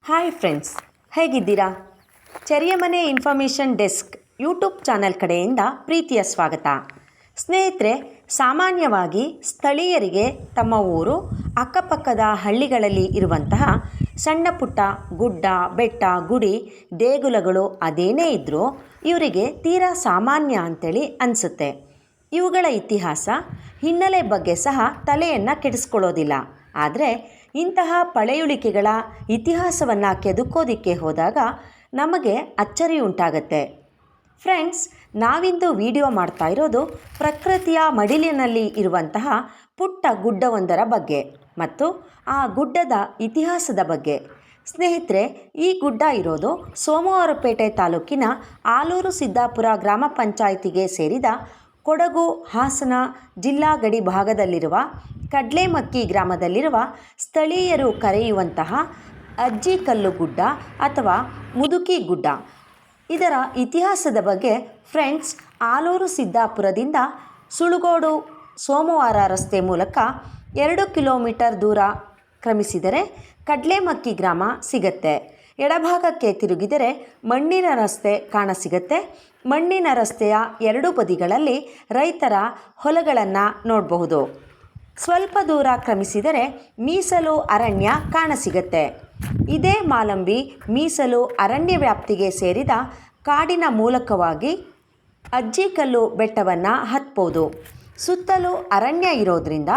Hi friends, ಹೇಗಿದ್ದೀರಾ? ಚೆರಿಯ ಮನೆ information desk YouTube channel ಕಡೆಯಿಂದ ಪ್ರೀತಿಯ ಸ್ವಾಗತ. ಸ್ನೇಹಿತರೆ, ಸಾಮಾನ್ಯವಾಗಿ ಸ್ಥಳೀಯರಿಗೆ ತಮ್ಮ ಊರು ಅಕ್ಕಪಕ್ಕದ ಹಳ್ಳಿಗಳಲ್ಲಿ ಇರುವಂತಹ ಸಣ್ಣ ಪುಟ್ಟ ಗುಡ್ಡ, ಬೆಟ್ಟ, ಗುಡಿ, ದೇಗುಲಗಳು ಅದೇನೇ ಇದ್ದರೂ ಇವರಿಗೆ ತೀರಾ ಸಾಮಾನ್ಯ ಅಂಥೇಳಿ ಅನಿಸುತ್ತೆ. ಇವುಗಳ ಇತಿಹಾಸ, ಹಿನ್ನೆಲೆ ಬಗ್ಗೆ ಸಹ ತಲೆಯನ್ನು ಕೆಡಿಸ್ಕೊಳ್ಳೋದಿಲ್ಲ. ಆದರೆ ಇಂತಹ ಪಳೆಯುಳಿಕೆಗಳ ಇತಿಹಾಸವನ್ನು ಕೆದಕೋದಿಕ್ಕೆ ಹೋದಾಗ ನಮಗೆ ಅಚ್ಚರಿ ಉಂಟಾಗತ್ತೆ. ಫ್ರೆಂಡ್ಸ್, ನಾವಿಂದು ವಿಡಿಯೋ ಮಾಡ್ತಾ ಇರೋದು ಪ್ರಕೃತಿಯ ಮಡಿಲಿನಲ್ಲಿ ಇರುವಂತಹ ಪುಟ್ಟ ಗುಡ್ಡವೊಂದರ ಬಗ್ಗೆ ಮತ್ತು ಆ ಗುಡ್ಡದ ಇತಿಹಾಸದ ಬಗ್ಗೆ. ಸ್ನೇಹಿತರೆ, ಈ ಗುಡ್ಡ ಇರೋದು ಸೋಮವಾರಪೇಟೆ ತಾಲೂಕಿನ ಆಲೂರು ಸಿದ್ದಾಪುರ ಗ್ರಾಮ ಪಂಚಾಯಿತಿಗೆ ಸೇರಿದ ಕೊಡಗು ಹಾಸನ ಜಿಲ್ಲಾ ಗಡಿ ಭಾಗದಲ್ಲಿರುವ ಕಡ್ಲೇಮಕ್ಕಿ ಗ್ರಾಮದಲ್ಲಿರುವ ಸ್ಥಳೀಯರು ಕರೆಯುವಂತಹ ಅಜ್ಜಿಕಲ್ಲು ಗುಡ್ಡ ಅಥವಾ ಮುದುಕಿ ಗುಡ್ಡ. ಇದರ ಇತಿಹಾಸದ ಬಗ್ಗೆ ಫ್ರೆಂಡ್ಸ್, ಆಲೂರು ಸಿದ್ದಾಪುರದಿಂದ ಸುಳುಗೋಡು ಸೋಮವಾರ ರಸ್ತೆ ಮೂಲಕ 2 ಕಿಲೋಮೀಟರ್ ದೂರ ಕ್ರಮಿಸಿದರೆ ಕಡ್ಲೇಮಕ್ಕಿ ಗ್ರಾಮ ಸಿಗತ್ತೆ. ಎಡಭಾಗಕ್ಕೆ ತಿರುಗಿದರೆ ಮಣ್ಣಿನ ರಸ್ತೆ ಕಾಣಸಿಗತ್ತೆ. ಮಣ್ಣಿನ ರಸ್ತೆಯ ಎರಡೂ ಬದಿಗಳಲ್ಲಿ ರೈತರ ಹೊಲಗಳನ್ನು ನೋಡಬಹುದು. ಸ್ವಲ್ಪ ದೂರ ಕ್ರಮಿಸಿದರೆ ಮೀಸಲು ಅರಣ್ಯ ಕಾಣಸಿಗತ್ತೆ. ಇದೇ ಮಾಲಂಬಿ ಮೀಸಲು ಅರಣ್ಯ ವ್ಯಾಪ್ತಿಗೆ ಸೇರಿದ ಕಾಡಿನ ಮೂಲಕವಾಗಿ ಅಜ್ಜಿಕಲ್ಲು ಬೆಟ್ಟವನ್ನು ಹತ್ಬೋದು. ಸುತ್ತಲೂ ಅರಣ್ಯ ಇರೋದ್ರಿಂದ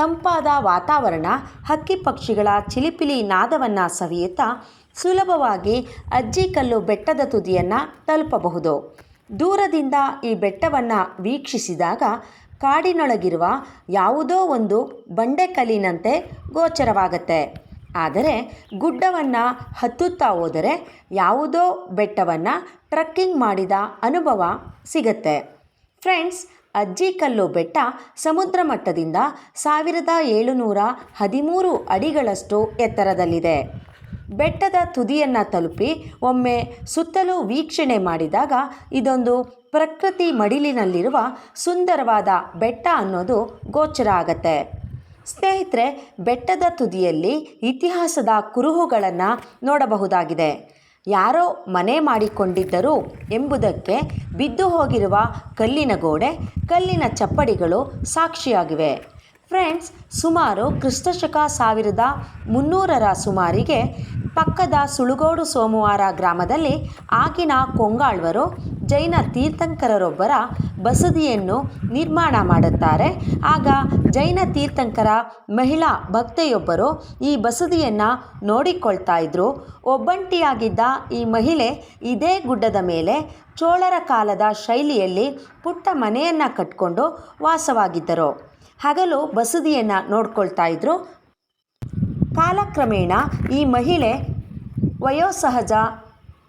ತಂಪಾದ ವಾತಾವರಣ, ಹಕ್ಕಿ ಪಕ್ಷಿಗಳ ಚಿಲಿಪಿಲಿ ನಾದವನ್ನು ಸವಿಯುತ್ತಾ ಸುಲಭವಾಗಿ ಅಜ್ಜಿಕಲ್ಲು ಬೆಟ್ಟದ ತುದಿಯನ್ನು ತಲುಪಬಹುದು. ದೂರದಿಂದ ಈ ಬೆಟ್ಟವನ್ನು ವೀಕ್ಷಿಸಿದಾಗ ಕಾಡಿನೊಳಗಿರುವ ಯಾವುದೋ ಒಂದು ಬಂಡೆಕಲ್ಲಿನಂತೆ ಗೋಚರವಾಗತ್ತೆ. ಆದರೆ ಗುಡ್ಡವನ್ನು ಹತ್ತುತ್ತಾ ಹೋದರೆ ಯಾವುದೋ ಬೆಟ್ಟವನ್ನು ಟ್ರಕ್ಕಿಂಗ್ ಮಾಡಿದ ಅನುಭವ ಸಿಗತ್ತೆ. ಫ್ರೆಂಡ್ಸ್, ಅಜ್ಜಿಕಲ್ಲು ಬೆಟ್ಟ ಸಮುದ್ರ ಮಟ್ಟದಿಂದ 1713 ಅಡಿಗಳಷ್ಟು ಎತ್ತರದಲ್ಲಿದೆ. ಬೆಟ್ಟದ ತುದಿಯನ್ನು ತಲುಪಿ ಒಮ್ಮೆ ಸುತ್ತಲೂ ವೀಕ್ಷಣೆ ಮಾಡಿದಾಗ ಇದೊಂದು ಪ್ರಕೃತಿ ಮಡಿಲಿನಲ್ಲಿರುವ ಸುಂದರವಾದ ಬೆಟ್ಟ ಅನ್ನೋದು ಗೋಚರ ಆಗತ್ತೆ. ಸ್ನೇಹಿತರೆ, ಬೆಟ್ಟದ ತುದಿಯಲ್ಲಿ ಇತಿಹಾಸದ ಕುರುಹುಗಳನ್ನು ನೋಡಬಹುದಾಗಿದೆ. ಯಾರೋ ಮನೆ ಮಾಡಿಕೊಂಡಿದ್ದರು ಎಂಬುದಕ್ಕೆ ಬಿದ್ದು ಹೋಗಿರುವ ಕಲ್ಲಿನ ಗೋಡೆ, ಕಲ್ಲಿನ ಚಪ್ಪಡಿಗಳು ಸಾಕ್ಷಿಯಾಗಿವೆ. ಫ್ರೆಂಡ್ಸ್, ಸುಮಾರು ಕ್ರಿಸ್ತಶಕ 1300ರ ಸುಮಾರಿಗೆ ಪಕ್ಕದ ಸುಳುಗೋಡು ಸೋಮವಾರ ಗ್ರಾಮದಲ್ಲಿ ಆಗಿನ ಕೊಂಗಾಳ್ವರು ಜೈನ ತೀರ್ಥಂಕರರೊಬ್ಬರ ಬಸದಿಯನ್ನು ನಿರ್ಮಾಣ ಮಾಡುತ್ತಾರೆ. ಆಗ ಜೈನ ತೀರ್ಥಂಕರ ಮಹಿಳಾ ಭಕ್ತೆಯೊಬ್ಬರು ಈ ಬಸದಿಯನ್ನು ನೋಡಿಕೊಳ್ತಾ ಇದ್ರು. ಒಬ್ಬಂಟಿಯಾಗಿದ್ದ ಈ ಮಹಿಳೆ ಇದೇ ಗುಡ್ಡದ ಮೇಲೆ ಚೋಳರ ಕಾಲದ ಶೈಲಿಯಲ್ಲಿ ಪುಟ್ಟ ಮನೆಯನ್ನು ಕಟ್ಟಿಕೊಂಡು ವಾಸವಾಗಿದ್ದರು. ಹಗಲು ಬಸದಿಯನ್ನು ನೋಡ್ಕೊಳ್ತಾ ಇದ್ರು. ಕಾಲಕ್ರಮೇಣ ಈ ಮಹಿಳೆ ವಯೋಸಹಜ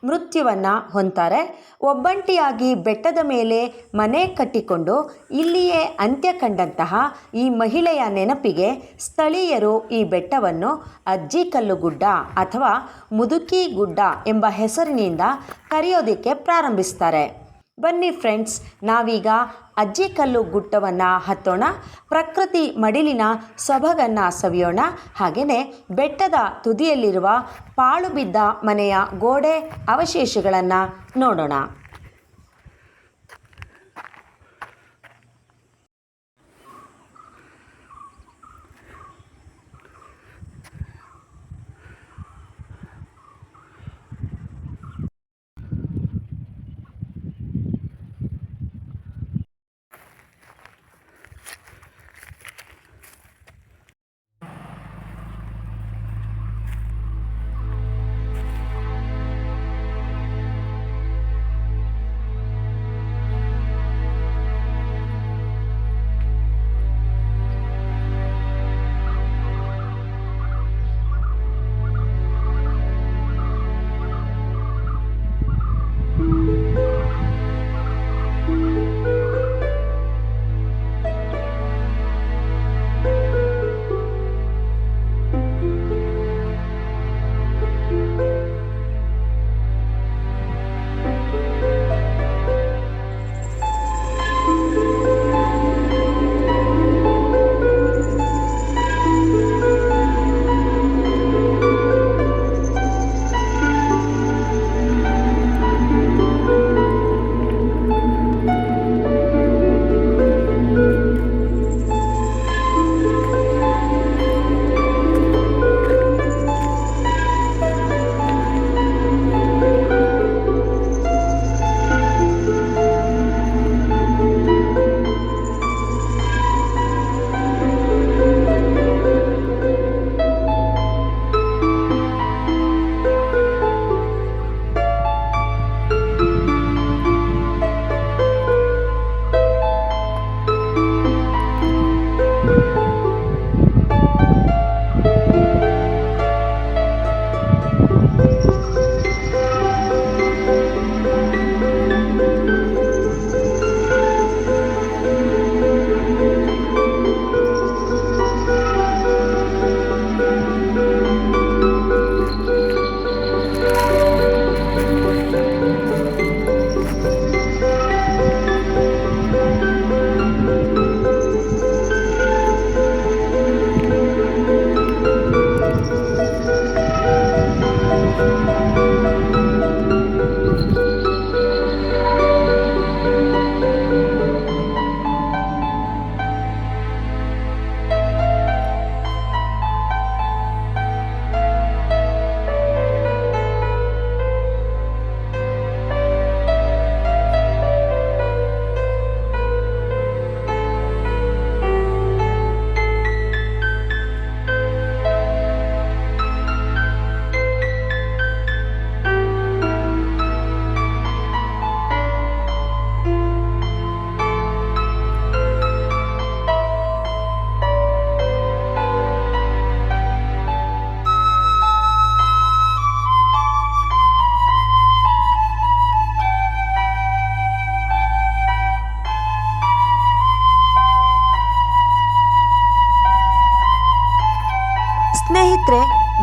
ಮೃತ್ಯುವನ್ನು ಹೊಂತಾರೆ. ಒಬ್ಬಂಟಿಯಾಗಿ ಬೆಟ್ಟದ ಮೇಲೆ ಮನೆ ಕಟ್ಟಿಕೊಂಡು ಇಲ್ಲಿಯೇ ಅಂತ್ಯ ಕಂಡಂತಹ ಈ ಮಹಿಳೆಯ ನೆನಪಿಗೆ ಸ್ಥಳೀಯರು ಈ ಬೆಟ್ಟವನ್ನು ಅಜ್ಜಿಕಲ್ಲು ಗುಡ್ಡ ಅಥವಾ ಮುದುಕಿ ಗುಡ್ಡ ಎಂಬ ಹೆಸರಿನಿಂದ ಕರೆಯೋದಕ್ಕೆ ಪ್ರಾರಂಭಿಸ್ತಾರೆ. ಬನ್ನಿ ಫ್ರೆಂಡ್ಸ್, ನಾವೀಗ ಅಜ್ಜಿಕಲ್ಲು ಗುಡ್ಡವನ್ನು ಹತ್ತೋಣ, ಪ್ರಕೃತಿ ಮಡಿಲಿನ ಸೊಬಗನ್ನು ಸವಿಯೋಣ. ಹಾಗೆಯೇ ಬೆಟ್ಟದ ತುದಿಯಲ್ಲಿರುವ ಪಾಳು ಬಿದ್ದ ಮನೆಯ ಗೋಡೆ ಅವಶೇಷಗಳನ್ನು ನೋಡೋಣ.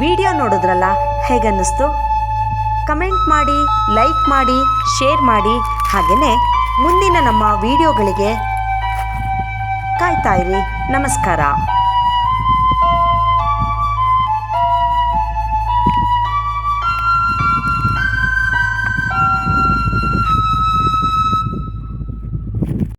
ವಿಡಿಯೋ ನೋಡಿದ್ರಲ್ಲ, ಹೇಗನ್ನಿಸ್ತು? ಕಮೆಂಟ್ ಮಾಡಿ, ಲೈಕ್ ಮಾಡಿ, ಶೇರ್ ಮಾಡಿ. ಹಾಗೆಯೇ ಮುಂದಿನ ನಮ್ಮ ವಿಡಿಯೋಗಳಿಗೆ ಕಾಯ್ತಾ ಇರಿ. ನಮಸ್ಕಾರ.